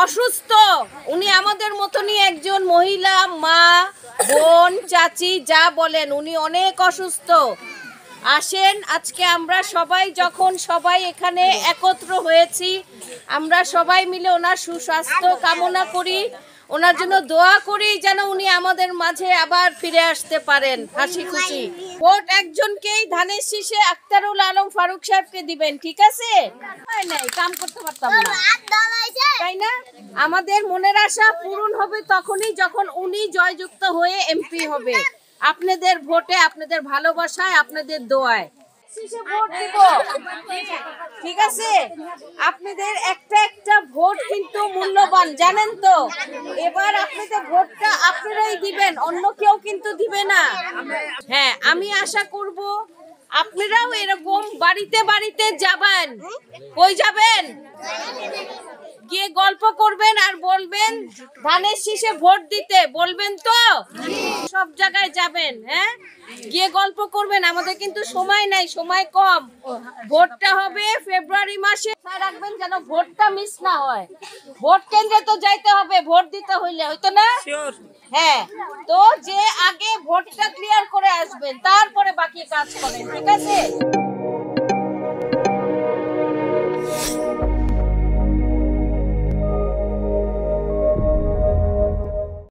অসুস্থ, উনি আমাদের মতনই একজন মহিলা, মা, বোন, চাচি, যা বলেন, উনি অনেক অসুস্থ। আসেন, আজকে আমরা সবাই যখন সবাই এখানে একত্র হয়েছি, আমরা সবাই মিলে ওনার সুস্বাস্থ্য কামনা করি, ওনার জন্য দোয়া করি যেন উনি আমাদের মাঝে আবার ফিরে আসতে পারেন হাসি খুশি। ভোট একজনকেই, ধানের শীষে আক্তারুল আলম ফারুক সাহেবকে দিবেন, ঠিক আছে? নাই কাম করতে পারতাম না, তাই না? আমাদের মনের আশা পূরণ হবে তখনই যখন উনি জয়যুক্ত হয়ে এমপি হবে, আপনাদের ভোটে, আপনাদের ভালোবাসায়, আপনাদের দোয়ায় ভোট দিব, ঠিক আছে? আপনাদের একটা একটা ভোট কিন্তু মূল্যবান, জানেন তো? এবার আপনাদের ভোটটা আপনারাই দিবেন, অন্য কেউ কিন্তু দিবে না। হ্যাঁ, আমি আশা করব আপনারাও এরকম বাড়িতে বাড়িতে যাবেন। কই যাবেন? গিয়ে গল্প করবেন আর বলবেন ধানের শীষে ভোট দিতে, বলবেন তো? সব জায়গায় যাবেন, হ্যাঁ, গিয়ে গল্প করবেন। আমাদের কিন্তু সময় নাই, সময় কম। ভোটটা হবে ফেব্রুয়ারি মাসে, রাখবেন যেন ভোটটা মিস না হয়। ভোট কেন্দ্রে তো যাইতে হবে, ভোট দিতে হইলে, হয়তো না? হ্যাঁ, তো যে আগে ভোটটা ক্লিয়ার করে আসবেন, তারপরে বাকি কাজ করেন, ঠিক আছে?